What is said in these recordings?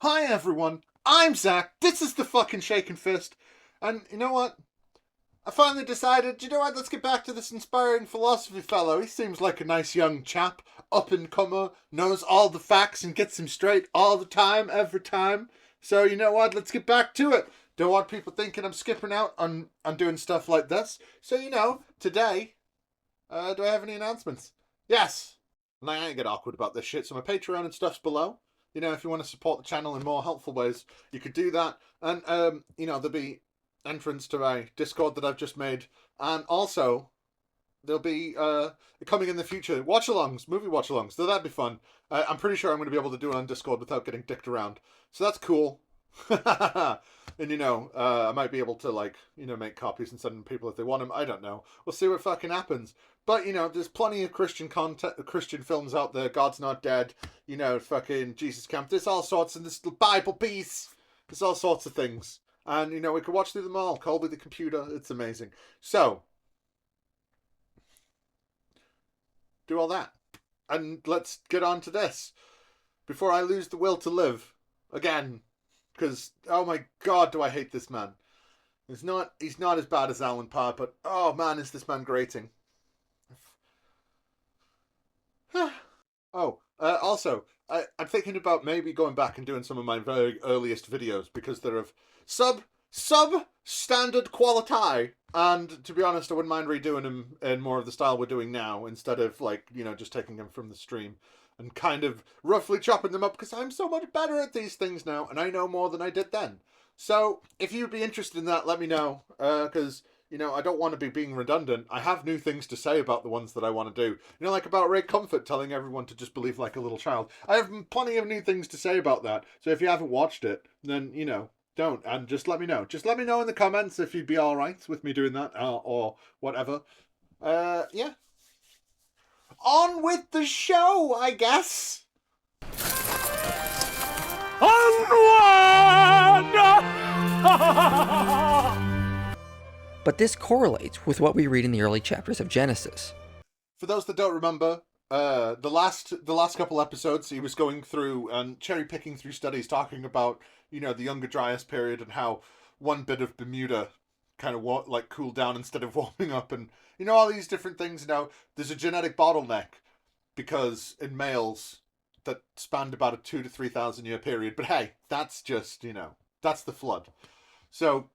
Hi everyone, I'm Zach, this is the fucking Shaken Fist, and you know what? I finally decided, you know what, let's get back to this inspiring philosophy fellow. He seems like a nice young chap, up-and-comer, knows all the facts and gets them straight all the time, every time. So you know what, let's get back to it. Don't want people thinking I'm skipping out on doing stuff like this. So you know, today, do I have any announcements? Yes! And I ain't get awkward about this shit, so my Patreon and stuff's below. You know, if you want to support the channel in more helpful ways, you could do that. And, you know, there'll be entrance to my Discord that I've just made. And also, there'll be, coming in the future, watch-alongs, movie watch-alongs. So that'd be fun. I'm pretty sure I'm going to be able to do it on Discord without getting dicked around. So that's cool. And, you know, I might be able to, like, you know, make copies and send them to people if they want them. I don't know. We'll see what fucking happens. But, you know, there's plenty of Christian content, Christian films out there. God's Not Dead, you know, fucking Jesus Camp. There's all sorts, and this Bible piece. There's all sorts of things. And, you know, we can watch through them all. Call me the computer. It's amazing. So, do all that. And let's get on to this. Before I lose the will to live. Again. Because, oh my god, do I hate this man. He's not as bad as Alan Parr, but, oh man, is this man grating. Also, I'm thinking about maybe going back and doing some of my very earliest videos because they're of sub-standard quality. And to be honest, I wouldn't mind redoing them in more of the style we're doing now instead of, like, you know, just taking them from the stream and kind of roughly chopping them up because I'm so much better at these things now and I know more than I did then. So, if you'd be interested in that, let me know, because, you know, I don't want to be being redundant. I have new things to say about the ones that I want to do. You know, like about Ray Comfort telling everyone to just believe like a little child. I have plenty of new things to say about that. So if you haven't watched it, then, you know, don't. And just let me know. Just let me know in the comments if you'd be alright with me doing that or whatever. Yeah. On with the show, I guess. But this correlates with what we read in the early chapters of Genesis. For those that don't remember, the last couple episodes, he was going through and cherry picking through studies talking about, you know, the Younger Dryas period and how one bit of Bermuda kind of like cooled down instead of warming up, and you know all these different things. Now there's a genetic bottleneck because in males that spanned about a 2,000 to 3,000 year period. But hey, that's just, you know, that's the flood. So,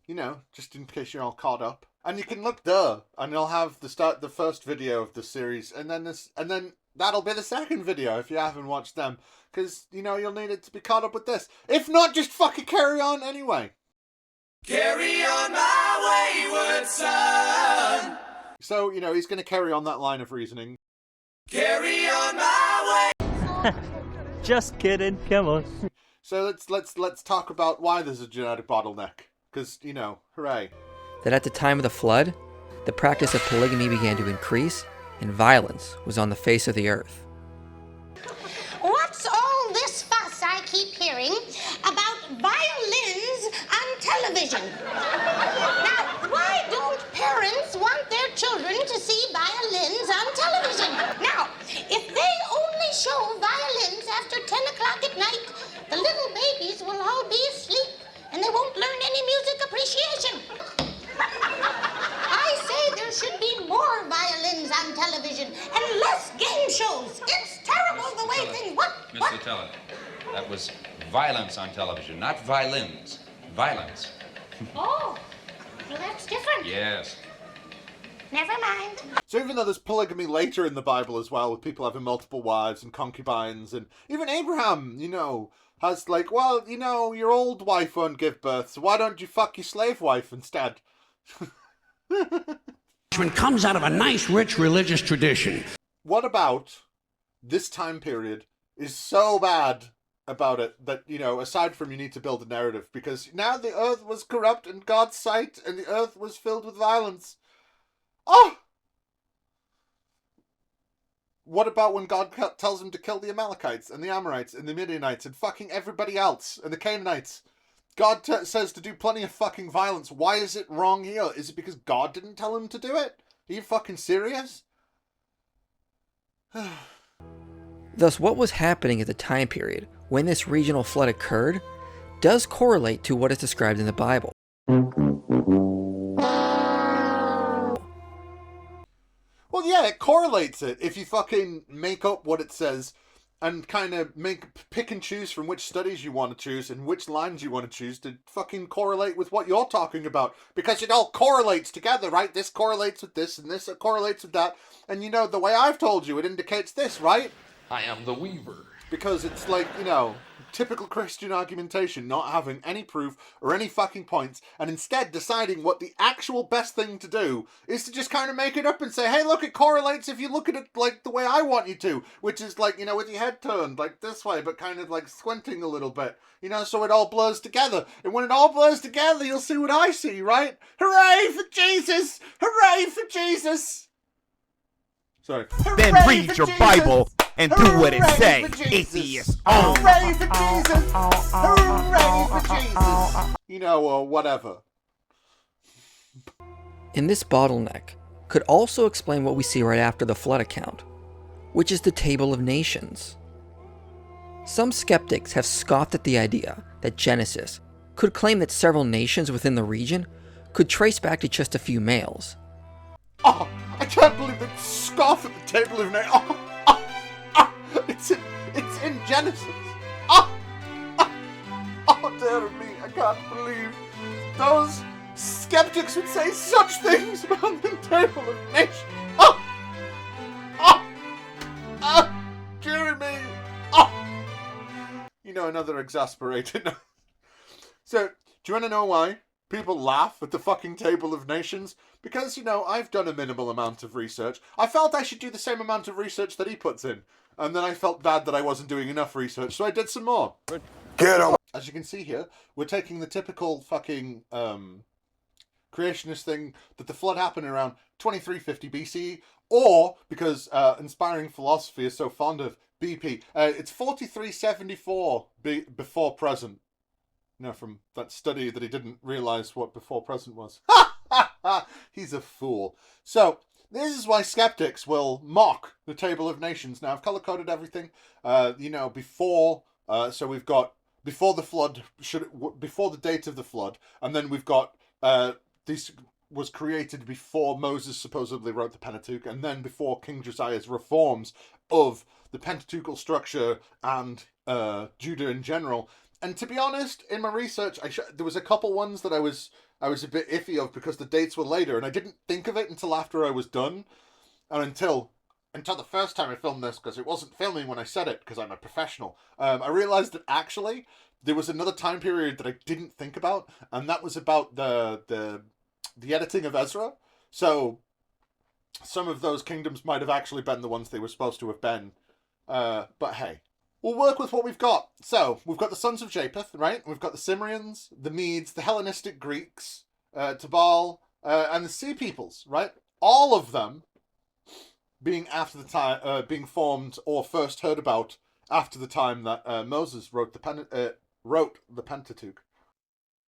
you know, just in case you're all caught up. And you can look there, and you'll have the first video of the series, and then that'll be the second video if you haven't watched them, because, you know, you'll need it to be caught up with this. If not, just fucking carry on anyway. Carry on my wayward son. So, you know, he's going to carry on that line of reasoning. Carry on my way. Just kidding. Come on. So let's talk about why there's a genetic bottleneck, because, you know, hooray. That at the time of the flood, the practice of polygamy began to increase, and violence was on the face of the earth. What's all this fuss I keep hearing about violins on television? Now, why don't parents want their children to see violins on television? Now, if they only show violins after 10 o'clock at night, the little babies will all be asleep, and they won't learn any music appreciation. I say there should be more violins on television and less game shows. It's terrible the way things... What? Mr. Teller, that was violence on television, not violins. Violence. Oh, well, that's different. Yes. Never mind. So even though there's polygamy later in the Bible as well, with people having multiple wives and concubines, and even Abraham, you know, has like, well, you know, your old wife won't give birth, so why don't you fuck your slave wife instead? Comes out of a nice, rich religious tradition. What about this time period is so bad about it that, you know, aside from you need to build a narrative, because now the earth was corrupt in God's sight and the earth was filled with violence. Oh! What about when God tells him to kill the Amalekites and the Amorites and the Midianites and fucking everybody else and the Canaanites? God says to do plenty of fucking violence. Why is it wrong here? Is it because God didn't tell him to do it? Are you fucking serious? Thus, what was happening at the time period when this regional flood occurred does correlate to what is described in the Bible. Well, yeah, it correlates it if you fucking make up what it says and kind of pick and choose from which studies you want to choose and which lines you want to choose to fucking correlate with what you're talking about. Because it all correlates together, right? This correlates with this and this correlates with that. And you know, the way I've told you, it indicates this, right? I am the Weaver. Because it's like, you know, typical Christian argumentation, not having any proof or any fucking points, and instead deciding what the actual best thing to do is to just kind of make it up and say, hey, look, it correlates if you look at it like the way I want you to, which is like, you know, with your head turned like this way, but kind of like squinting a little bit, you know, so it all blurs together. And when it all blurs together, you'll see what I see, right? Hooray for Jesus! Hooray for Jesus! Sorry. Then Hooray read for your Jesus! Bible and do what it Hooray say, for Jesus! atheist. Hooray for Jesus! Hooray for Jesus! You know, or whatever. And this bottleneck could also explain what we see right after the flood account, which is the Table of Nations. Some skeptics have scoffed at the idea that Genesis could claim that several nations within the region could trace back to just a few males. Oh, I can't believe they scoff at the Table of Nations. It's in Genesis. Oh, dear me, I can't believe those skeptics would say such things about the Table of Nations. Dear me. You know, another exasperated. So, do you want to know why people laugh at the fucking Table of Nations? Because, you know, I've done a minimal amount of research. I felt I should do the same amount of research that he puts in. And then I felt bad that I wasn't doing enough research, so I did some more. Get him. As you can see here, we're taking the typical fucking creationist thing that the flood happened around 2350 BCE, or, because inspiring philosophy is so fond of BP, it's 4374 before present. You know, from that study that he didn't realise what before present was. He's a fool. So, this is why skeptics will mock the Table of Nations. Now, I've color-coded everything. You know, before, so we've got before the flood, before the date of the flood, and then we've got this was created before Moses supposedly wrote the Pentateuch, and then before King Josiah's reforms of the Pentateuchal structure and Judah in general. And to be honest, in my research, there was a couple ones that I was a bit iffy of because the dates were later, and I didn't think of it until after I was done, and until the first time I filmed this, because it wasn't filming when I said it, because I'm a professional. I realized that actually there was another time period that I didn't think about, and that was about the editing of Ezra. So some of those kingdoms might have actually been the ones they were supposed to have been. But hey, we'll work with what we've got. So we've got the sons of Japheth, right? We've got the Cimmerians, the Medes, the Hellenistic Greeks, Tabal, and the Sea Peoples, right? All of them being after the time, being formed or first heard about after the time that Moses wrote the Pentateuch.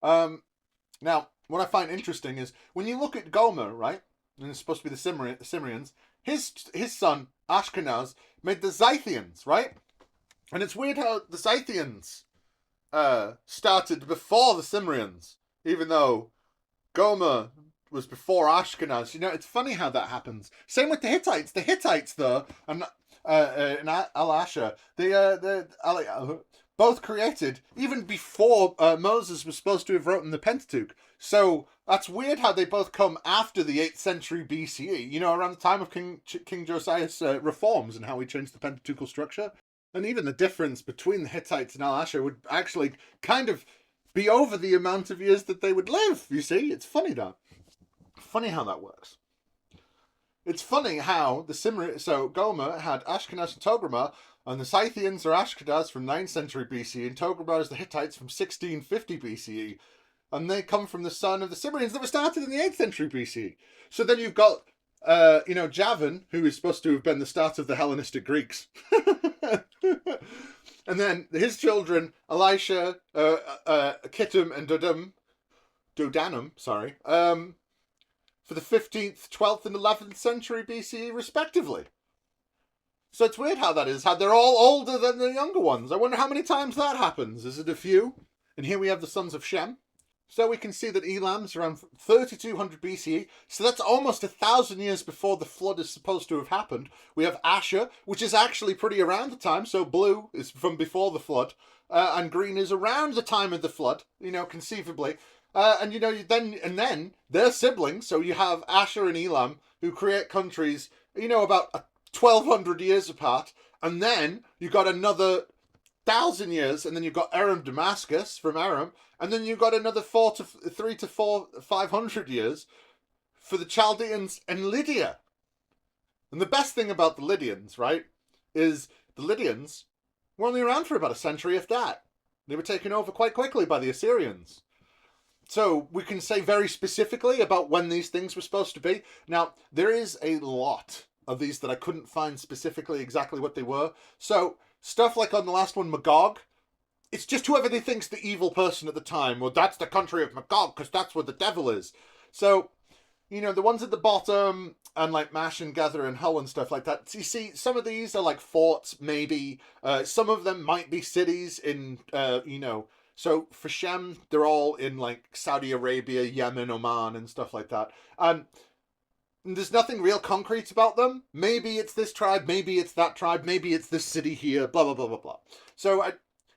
Now, what I find interesting is when you look at Gomer, right? And it's supposed to be the Cimmerians. His son Ashkenaz made the Scythians, right? And it's weird how the Scythians started before the Cimmerians, even though Gomer was before Ashkenaz. You know, it's funny how that happens. Same with the Hittites. The Hittites, though, and Al-Asher, they both created even before Moses was supposed to have written the Pentateuch. So that's weird how they both come after the 8th century BCE, you know, around the time of King Josiah's reforms and how he changed the Pentateuchal structure. And even the difference between the Hittites and Al-Asher would actually kind of be over the amount of years that they would live, you see? It's funny that. Funny how that works. It's funny how so Gomer had Ashkenaz and Togarmah, and the Scythians are Ashkenaz from 9th century BCE, and Togarmah is the Hittites from 1650 BCE. And they come from the son of the Cimmerians that were started in the 8th century BCE. So then you've got, you know, Javan, who is supposed to have been the start of the Hellenistic Greeks. And then his children, Elisha, Kittim, and Dodanum, for the 15th, 12th, and 11th century BCE, respectively. So it's weird how that is, how they're all older than the younger ones. I wonder how many times that happens. Is it a few? And here we have the sons of Shem. So we can see that Elam's around 3200 BCE, so that's almost 1,000 years before the flood is supposed to have happened. We have Asher, which is actually pretty around the time, so blue is from before the flood, and green is around the time of the flood, conceivably. And then they're siblings, so you have Asher and Elam, who create countries, about 1,200 years apart, and then you got another 1,000 years, and then you've got Aram Damascus from Aram, and then you've got another 500 years for the Chaldeans and Lydia. And the best thing about the Lydians, right, is the Lydians were only around for about a century, if that. They were taken over quite quickly by the Assyrians. So we can say very specifically about when these things were supposed to be. Now, there is a lot of these that I couldn't find specifically exactly what they were. So stuff like on the last one, Magog, it's just whoever they think's the evil person at the time. Well, that's the country of Magog, because that's where the devil is. So, the ones at the bottom, and like Mash and Gather and Hull and stuff like that. You see, some of these are like forts, maybe. Some of them might be cities in, So for Shem, they're all in like Saudi Arabia, Yemen, Oman, and stuff like that. And there's nothing real concrete about them. Maybe it's this tribe, maybe it's that tribe, maybe it's this city here, blah, blah, blah, blah, blah.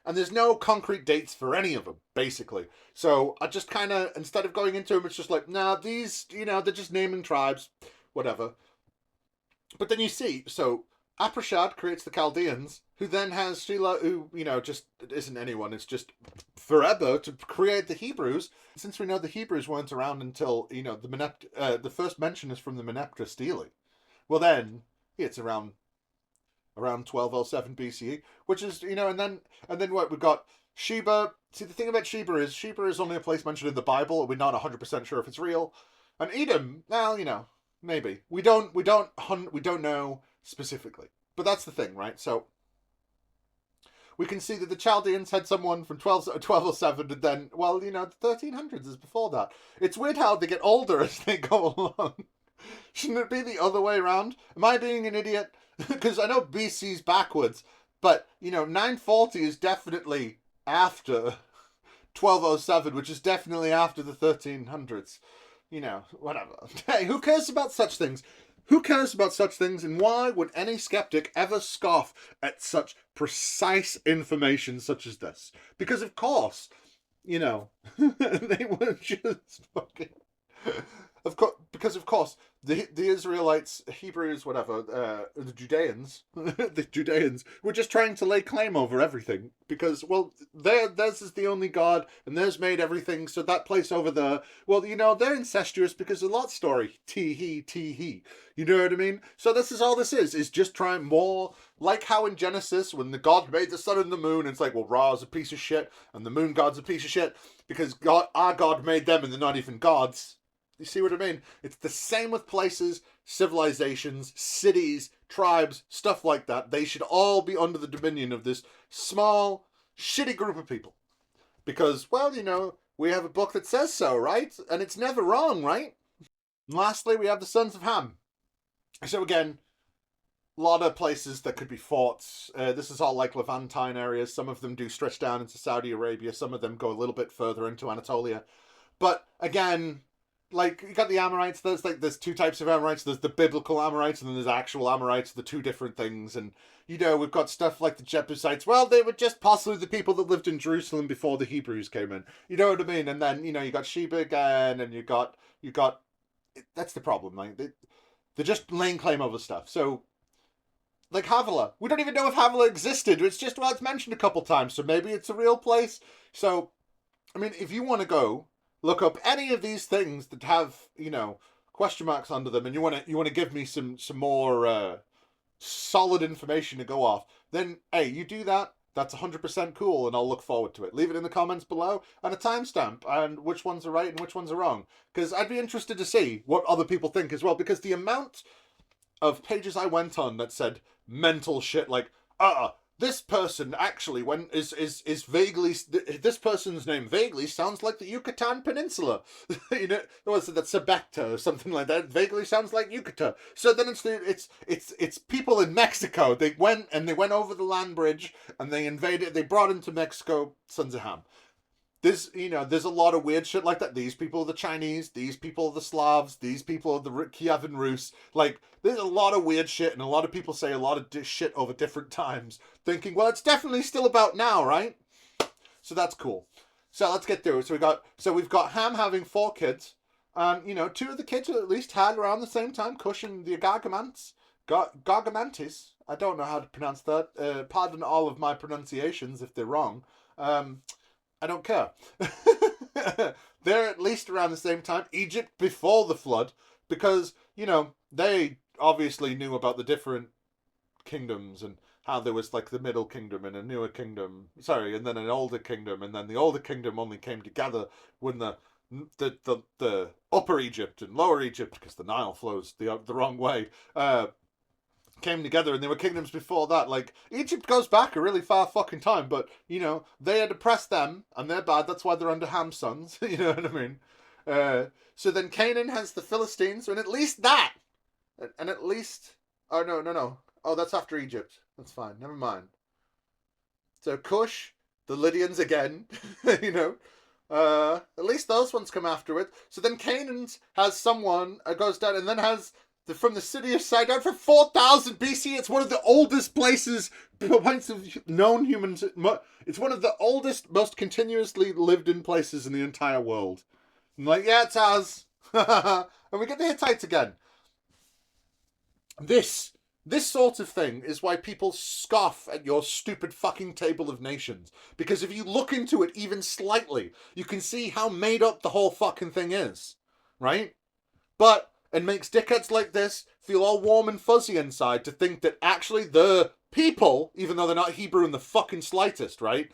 And there's no concrete dates for any of them, basically. So I just kind of, instead of going into them, it's just like, nah, these, they're just naming tribes, whatever. But then you see, so Aprashad creates the Chaldeans, who then has Sheila, who, just isn't anyone. It's just forever to create the Hebrews. Since we know the Hebrews weren't around until, the first mention is from the Meneptah Stele. Well then, it's around 1207 BCE, which is, and then what, we've got Sheba. See, the thing about Sheba is only a place mentioned in the Bible. We're not 100% sure if it's real. And Edom, well, maybe. We don't know specifically. But that's the thing, right? So we can see that the Chaldeans had someone from 1207, and then, well, the 1300s is before that. It's weird how they get older as they go along. Shouldn't it be the other way around? Am I being an idiot? Because I know BC's backwards, but, 940 is definitely after 1207, which is definitely after the 1300s. Whatever. Hey, who cares about such things? Who cares about such things, and why would any skeptic ever scoff at such precise information such as this? Because, of course, they were just fucking... Of course, the Israelites, Hebrews, whatever, the Judeans, were just trying to lay claim over everything. Because, well, theirs is the only God, and theirs made everything, so that place over there, well, they're incestuous because of Lot's story. Tee-hee. You know what I mean? So this is all this is just trying more, like how in Genesis, when the God made the sun and the moon, it's like, well, Ra's a piece of shit, and the moon god's a piece of shit, because our God made them, and they're not even gods. You see what I mean? It's the same with places, civilizations, cities, tribes, stuff like that. They should all be under the dominion of this small, shitty group of people. Because, well, we have a book that says so, right? And it's never wrong, right? And lastly, we have the sons of Ham. So again, a lot of places that could be forts. This is all like Levantine areas. Some of them do stretch down into Saudi Arabia. Some of them go a little bit further into Anatolia. But again, like, you got the Amorites, there's two types of Amorites. There's the biblical Amorites, and then there's actual Amorites, the two different things. And, we've got stuff like the Jebusites. Well, they were just possibly the people that lived in Jerusalem before the Hebrews came in. You know what I mean? And then, you got Sheba again, and you got, that's the problem, like, they're just laying claim over stuff. So, like Havilah, we don't even know if Havilah existed. It's just, well, it's mentioned a couple times, so maybe it's a real place. So, I mean, if you want to go look up any of these things that have, question marks under them, and you want to give me some more solid information to go off, then, hey, you do that. That's 100% cool, and I'll look forward to it. Leave it in the comments below, and a timestamp, and which ones are right and which ones are wrong. Because I'd be interested to see what other people think as well, because the amount of pages I went on that said mental shit like, this person actually is vaguely, this person's name vaguely sounds like the Yucatan Peninsula. You know, was it that Sebecta or something like that? Vaguely sounds like Yucatan. So then it's people in Mexico. They went over the land bridge and they invaded. They brought into Mexico Sons of Ham. There's a lot of weird shit like that. These people are the Chinese, these people are the Slavs, these people are the Kievan Rus. Like, there's a lot of weird shit, and a lot of people say a lot of shit over different times, thinking, well, it's definitely still about now, right? So that's cool. So let's get through it. So we've got Ham having 4 kids, and 2 of the kids are at least had around the same time, Cush and the Gargamantis. I don't know how to pronounce that. Pardon all of my pronunciations if they're wrong. I don't care. They're at least around the same time. Egypt before the flood, because, they obviously knew about the different kingdoms and how there was like the middle kingdom and a newer kingdom. Sorry, and then an older kingdom, and then the older kingdom only came together when the upper Egypt and lower Egypt, because the Nile flows the wrong way, came together, and there were kingdoms before that. Like, Egypt goes back a really far fucking time, but they had oppressed them and they're bad. That's why they're under Ham's sons. You know what I mean? So then Canaan has the Philistines, and at least that, and at least, oh no, oh, that's after Egypt. That's fine, never mind. So Cush, the Lydians again. At least those ones come after it. So then Canaan has someone goes down, and then has from the city of Sidon for 4000 BC. It's one of the oldest places, points of known humans. It's one of the oldest, most continuously lived in places in the entire world. I'm like, yeah, it's ours. And we get the Hittites again. This sort of thing is why people scoff at your stupid fucking table of nations. Because if you look into it even slightly, you can see how made up the whole fucking thing is. Right? But it makes dickheads like this feel all warm and fuzzy inside to think that actually the people, even though they're not Hebrew in the fucking slightest, right?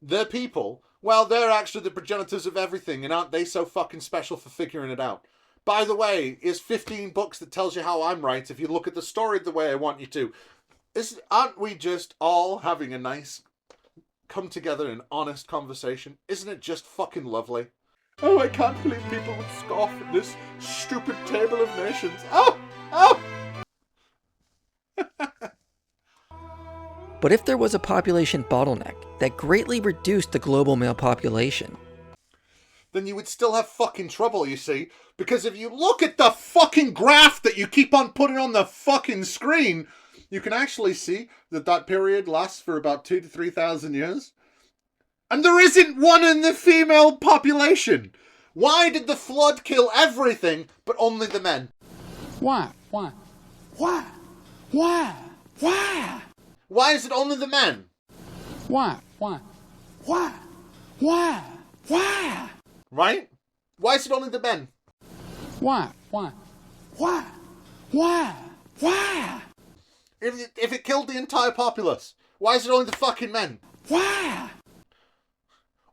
The people, well, they're actually the progenitors of everything, and aren't they so fucking special for figuring it out? By the way, here's 15 books that tells you how I'm right if you look at the story the way I want you to. Aren't we just all having a nice come together in honest conversation? Isn't it just fucking lovely? Oh, I can't believe people would scoff at this stupid table of nations. Oh! But if there was a population bottleneck that greatly reduced the global male population, then you would still have fucking trouble, you see. Because if you look at the fucking graph that you keep on putting on the fucking screen, you can actually see that period lasts for about 2,000 to 3,000 years. And there isn't one in the female population. Why did the flood kill everything, but only the men? Why? Why is it only the men? Why? Right? Why is it only the men? Why? If it killed the entire populace, why is it only the fucking men? Why?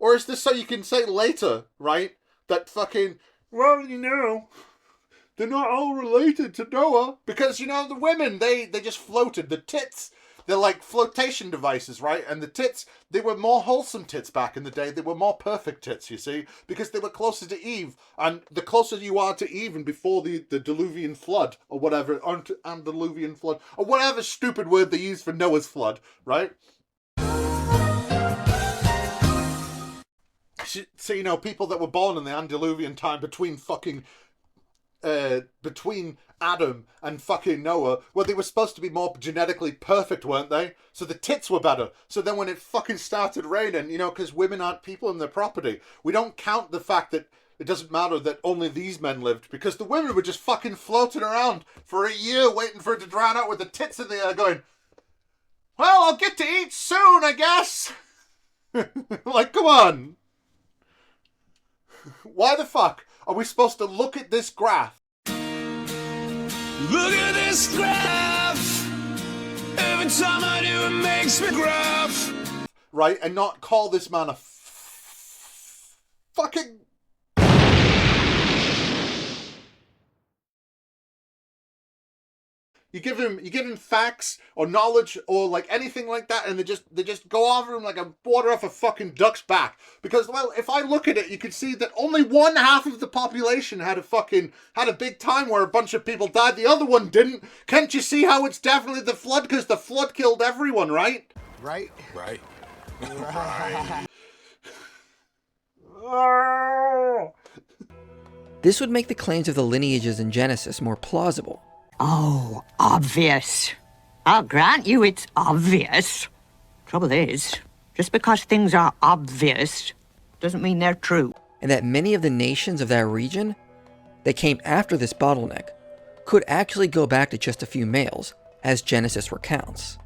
Or is this so you can say later, right, that fucking, well, they're not all related to Noah. Because, the women, they just floated. The tits, they're like flotation devices, right? And the tits, they were more wholesome tits back in the day. They were more perfect tits, you see, because they were closer to Eve. And the closer you are to Eve and before the Diluvian flood, or whatever, antediluvian flood, or whatever stupid word they use for Noah's flood, right? So, people that were born in the antediluvian time between Adam and fucking Noah, well, they were supposed to be more genetically perfect, weren't they? So the tits were better. So then when it fucking started raining, because women aren't people in their property, we don't count the fact that it doesn't matter that only these men lived, because the women were just fucking floating around for a year waiting for it to drown out with the tits in the air going, well, I'll get to eat soon, I guess. Like, come on. Why the fuck are we supposed to look at this graph? Look at this graph. Every time I do, it makes me gruff. Right, and not call this man a fucking... You give him facts or knowledge or like anything like that, and they just go over him like a water off a fucking duck's back. Because, well, if I look at it, you can see that only one half of the population had a big time where a bunch of people died. The other one didn't. Can't you see how it's definitely the flood? Because the flood killed everyone, right? Right. Right. This would make the claims of the lineages in Genesis more plausible. Oh, obvious. I'll grant you it's obvious. Trouble is, just because things are obvious doesn't mean they're true. And that many of the nations of that region that came after this bottleneck could actually go back to just a few males, as Genesis recounts.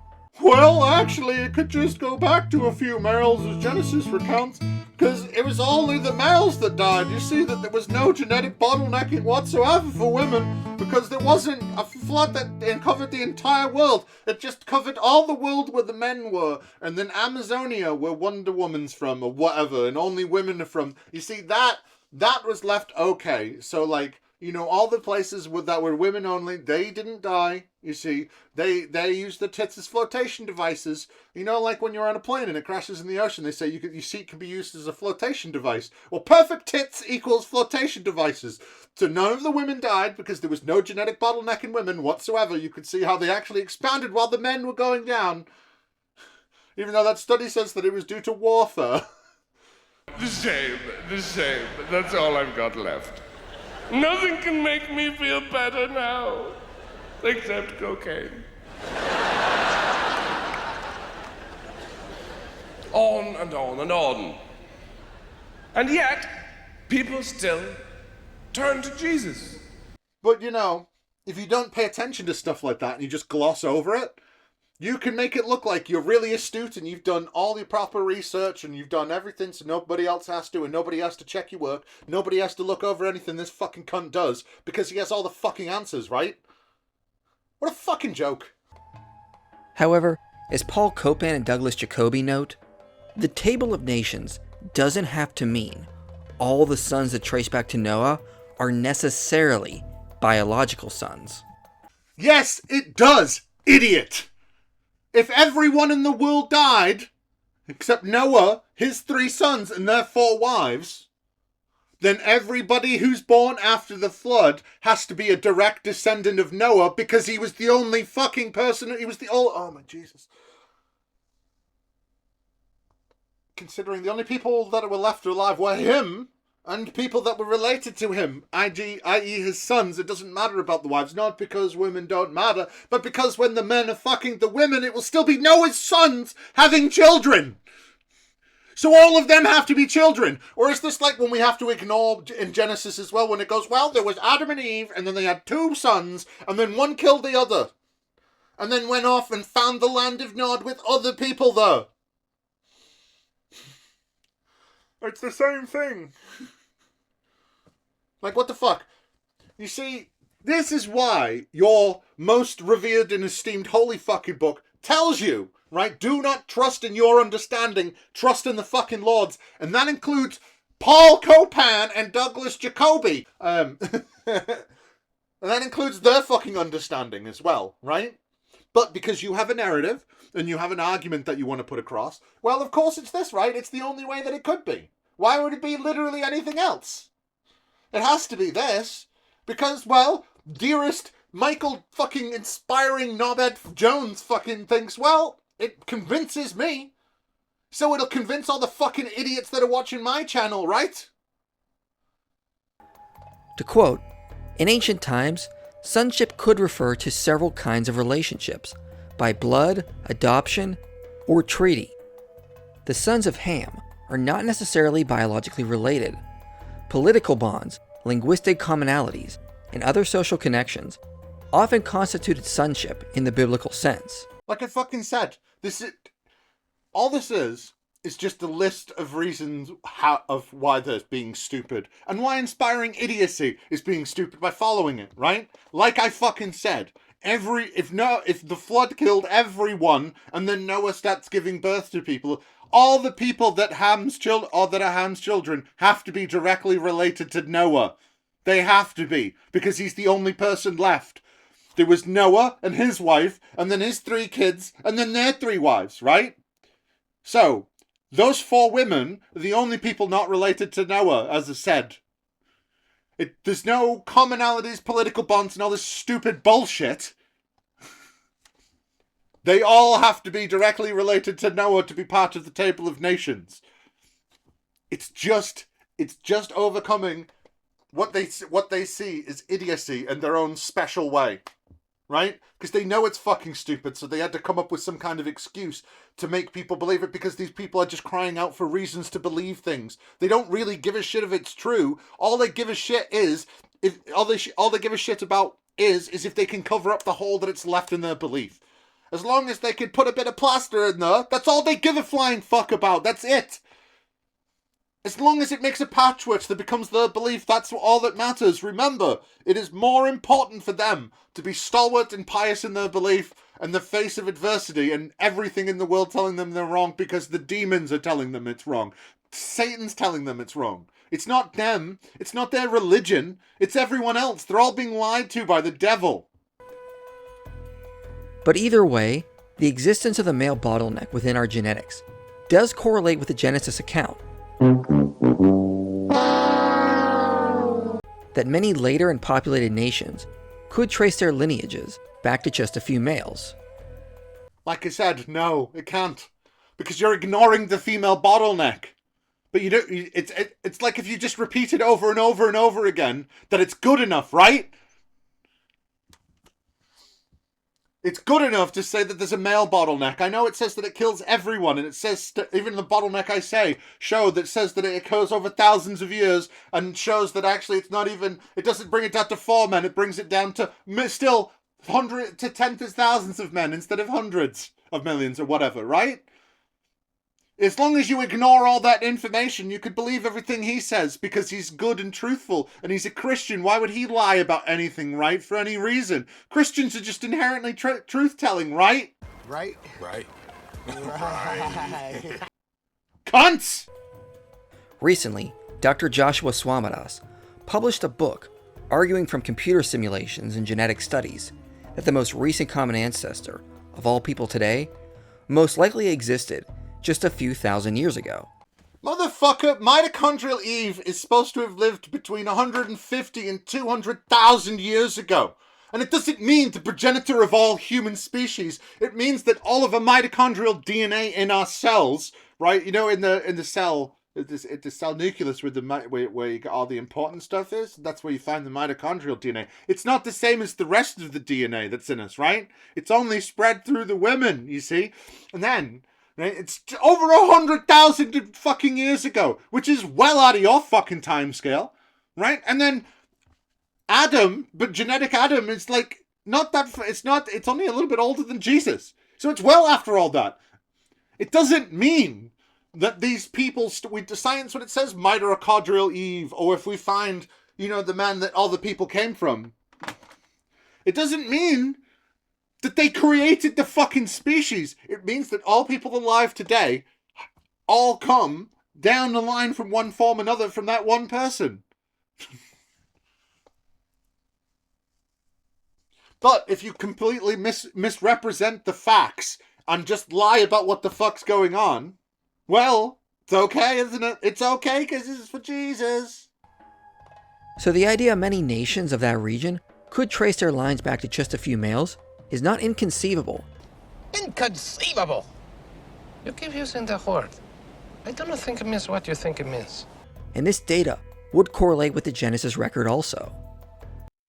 Well, actually, it could just go back to a few males, as Genesis recounts, because it was only the males that died. You see that there was no genetic bottlenecking whatsoever for women, because there wasn't a flood that covered the entire world. It just covered all the world where the men were, and then Amazonia, where Wonder Woman's from, or whatever, and only women are from. You see, that was left okay. So, like, you know, all the places that were women only, they didn't die. You see, they used the tits as flotation devices. You know, like when you're on a plane and it crashes in the ocean, they say your seat can be used as a flotation device. Well, perfect tits equals flotation devices. So none of the women died because there was no genetic bottleneck in women whatsoever. You could see how they actually expanded while the men were going down. Even though that study says that it was due to warfare. The shame. That's all I've got left. Nothing can make me feel better now, except cocaine. On and on and on. And yet, people still turn to Jesus. But, you know, if you don't pay attention to stuff like that and you just gloss over it, you can make it look like you're really astute and you've done all the proper research and you've done everything so nobody else has to, and nobody has to check your work. Nobody has to look over anything this fucking cunt does because he has all the fucking answers, right? What a fucking joke. However, as Paul Copan and Douglas Jacoby note, the Table of Nations doesn't have to mean all the sons that trace back to Noah are necessarily biological sons. Yes, it does, idiot! If everyone in the world died, except Noah, his 3 sons, and their 4 wives, then everybody who's born after the flood has to be a direct descendant of Noah because he was the only fucking person, he was the only... Oh my Jesus. Considering the only people that were left alive were him, and people that were related to him, i.e. his sons. It doesn't matter about the wives, not because women don't matter, but because when the men are fucking the women, it will still be Noah's sons having children. So all of them have to be children. Or is this like when we have to ignore in Genesis as well, when it goes, well, there was Adam and Eve, and then they had 2 sons, and then one killed the other, and then went off and found the land of Nod with other people there. It's the same thing. Like, what the fuck? You see, this is why your most revered and esteemed holy fucking book tells you, right? Do not trust in your understanding, trust in the fucking Lord's. And that includes Paul Copan and Douglas Jacoby. And that includes their fucking understanding as well, right? But because you have a narrative and you have an argument that you want to put across, well, of course it's this, right? It's the only way that it could be. Why would it be literally anything else? It has to be this. Because, well, dearest Michael fucking inspiring knobhead Jones fucking thinks, well, it convinces me. So it'll convince all the fucking idiots that are watching my channel, right? To quote, in ancient times, sonship could refer to several kinds of relationships, by blood, adoption, or treaty. The sons of Ham are not necessarily biologically related. Political bonds, linguistic commonalities, and other social connections often constituted sonship in the biblical sense. Like I fucking said, all this is just a list of reasons of why they're being stupid, and why inspiring idiocy is being stupid by following it, right? Like I fucking said, if the flood killed everyone, and then Noah starts giving birth to people, all the people that are Ham's children have to be directly related to Noah. They have to be, because he's the only person left. There was Noah and his wife, and then his 3 kids, and then their 3 wives, right? So, those 4 women are the only people not related to Noah, as I said. There's no commonalities, political bonds, and all this stupid bullshit. They all have to be directly related to Noah to be part of the Table of Nations. It's just overcoming what they see is idiocy in their own special way, right? Because they know it's fucking stupid, so they had to come up with some kind of excuse to make people believe it, because these people are just crying out for reasons to believe things. They don't really give a shit if it's true. All they give a shit is if all they give a shit about is if they can cover up the hole that it's left in their belief. As long as they can put a bit of plaster in there, that's all they give a flying fuck about. That's it. As long as it makes a patchwork that becomes their belief, that's all that matters. Remember, it is more important for them to be stalwart and pious in their belief in the face of adversity and everything in the world telling them they're wrong, because the demons are telling them it's wrong. Satan's telling them it's wrong. It's not them. It's not their religion. It's everyone else. They're all being lied to by the devil. But either way, the existence of the male bottleneck within our genetics does correlate with the Genesis account that many later and populated nations could trace their lineages back to just a few males. Like I said, no, it can't. Because you're ignoring the female bottleneck. But you don't. It's like if you just repeat it over and over and over again that it's good enough, right? It's good enough to say that there's a male bottleneck. I know it says that it kills everyone, and it says, even the bottleneck I say, that says that it occurs over thousands of years, and shows that actually it's not even, it doesn't bring it down to 4 men, it brings it down to still hundreds to tens of thousands of men instead of hundreds of millions or whatever, right? As long as you ignore all that information, you could believe everything he says because he's good and truthful and he's a Christian. Why would he lie about anything, right? For any reason. Christians are just inherently truth-telling, right? Right? Right. Cunts! Recently, Dr. Joshua Swamidass published a book arguing from computer simulations and genetic studies that the most recent common ancestor of all people today most likely existed just a few thousand years ago. Motherfucker, mitochondrial Eve is supposed to have lived between 150 and 200,000 years ago. And it doesn't mean the progenitor of all human species. It means that all of our mitochondrial DNA in our cells, right? You know, in the cell, the cell nucleus where you got all the important stuff is, that's where you find the mitochondrial DNA. It's not the same as the rest of the DNA that's in us, right? It's only spread through the women, you see? And then, right, it's over 100,000 fucking years ago, which is well out of your fucking time scale, right? And then Adam, but genetic Adam is like it's only a little bit older than Jesus. So it's well after all that. It doesn't mean that these people, with science, when it says mitochondrial Eve, or if we find, the man that all the people came from, it doesn't mean that they created the fucking species. It means that all people alive today all come down the line from one form or another from that one person. But if you completely misrepresent the facts and just lie about what the fuck's going on, well, it's okay, isn't it? It's okay because it's for Jesus. So the idea many nations of that region could trace their lines back to just a few males is not inconceivable. Inconceivable! You keep using the word. I do not think it means what you think it means. And this data would correlate with the Genesis record also.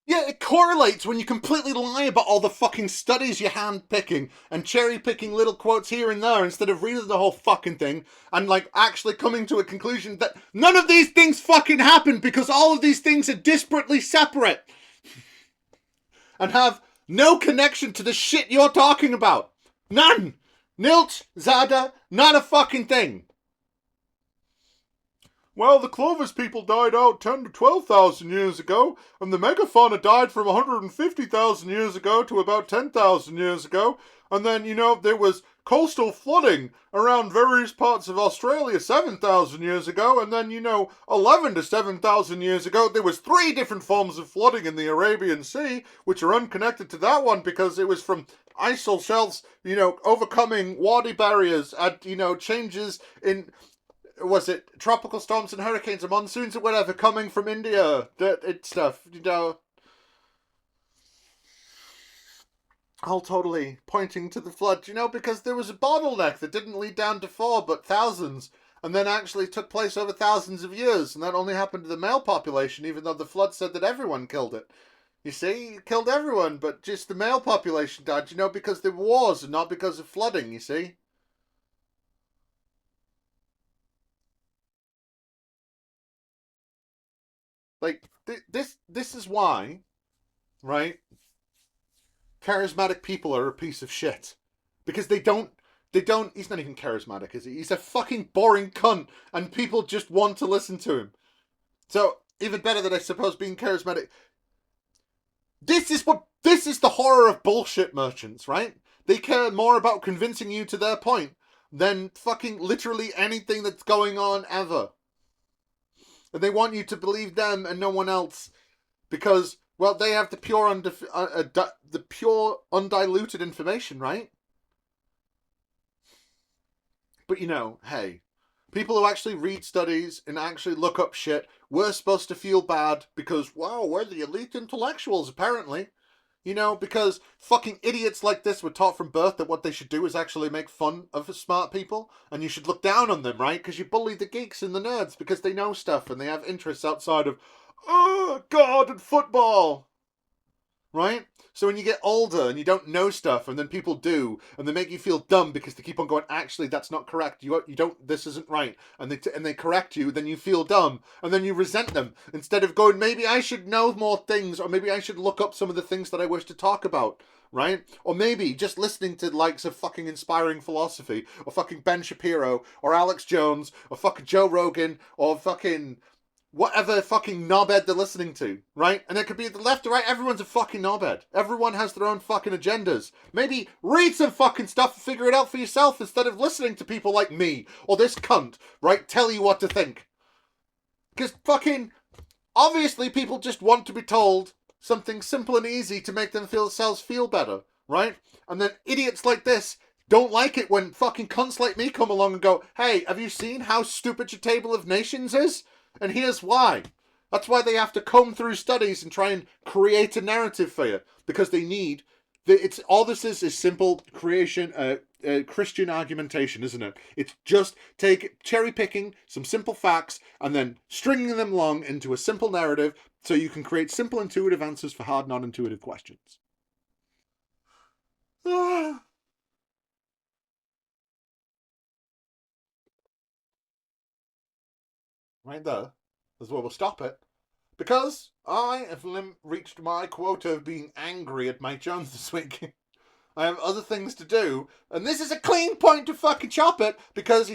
Yeah, it correlates when you completely lie about all the fucking studies you're hand-picking and cherry-picking little quotes here and there instead of reading the whole fucking thing and, actually coming to a conclusion that none of these things fucking happened because all of these things are disparately separate and have no connection to the shit you're talking about. None! Nilch, Zada, not a fucking thing. Well, the Clovis people died out 10 to 12,000 years ago, and the megafauna died from 150,000 years ago to about 10,000 years ago, and then, there was coastal flooding around various parts of Australia 7,000 years ago, and then, 11 to 7,000 years ago, there was 3 different forms of flooding in the Arabian Sea, which are unconnected to that one because it was from icefall shelves, overcoming wadi barriers and, changes in, was it tropical storms and hurricanes and monsoons or whatever coming from India, stuff, all totally pointing to the flood, because there was a bottleneck that didn't lead down to 4 but thousands, and then actually took place over thousands of years, and that only happened to the male population, even though the flood said that everyone killed it. You see, it killed everyone, but just the male population died, because there were wars and not because of flooding, you see. Like, this is why, right? Charismatic people are a piece of shit. Because they don't, he's not even charismatic, is he? He's a fucking boring cunt, and people just want to listen to him. So, even better than, I suppose, being charismatic. This is the horror of bullshit merchants, right? They care more about convincing you to their point than fucking literally anything that's going on ever. And they want you to believe them and no one else because, well, they have the pure undiluted information, right? But hey, people who actually read studies and actually look up shit, we're supposed to feel bad because, wow, we're the elite intellectuals, apparently. Because fucking idiots like this were taught from birth that what they should do is actually make fun of smart people, and you should look down on them, right? Because you bully the geeks and the nerds because they know stuff and they have interests outside of, oh, God, and football. Right? So when you get older and you don't know stuff and then people do and they make you feel dumb because they keep on going, actually, that's not correct. You don't, this isn't right. And they correct you, then you feel dumb and then you resent them instead of going, maybe I should know more things or maybe I should look up some of the things that I wish to talk about. Right? Or maybe just listening to the likes of fucking Inspiring Philosophy or fucking Ben Shapiro or Alex Jones or fucking Joe Rogan or fucking whatever fucking knobhead they're listening to, right? And it could be the left or right, everyone's a fucking knobhead. Everyone has their own fucking agendas. Maybe read some fucking stuff and figure it out for yourself instead of listening to people like me or this cunt, right? Tell you what to think. Because fucking, obviously people just want to be told something simple and easy to make themselves feel better, right? And then idiots like this don't like it when fucking cunts like me come along and go, hey, have you seen how stupid your Table of Nations is? And here's why. That's why they have to comb through studies and try and create a narrative for you. Because they need... all this is simple creation, Christian argumentation, isn't it? It's just cherry picking some simple facts and then stringing them along into a simple narrative so you can create simple intuitive answers for hard non-intuitive questions. Right there is where we'll stop it. Because I have reached my quota of being angry at Mike Jones this week. I have other things to do, and this is a clean point to fucking chop it because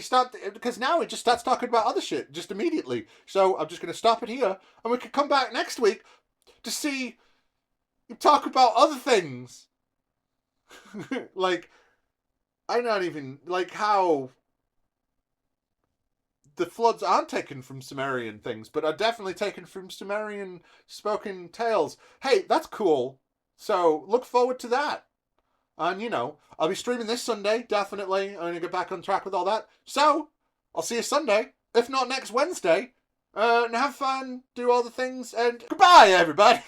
now he just starts talking about other shit just immediately. So I'm just going to stop it here, and we can come back next week to see him talk about other things. Like, I'm not even, like, how the floods aren't taken from Sumerian things, but are definitely taken from Sumerian spoken tales. Hey, that's cool. So look forward to that. And, I'll be streaming this Sunday, definitely. I'm going to get back on track with all that. So, I'll see you Sunday, if not next Wednesday. And have fun, do all the things, and goodbye, everybody.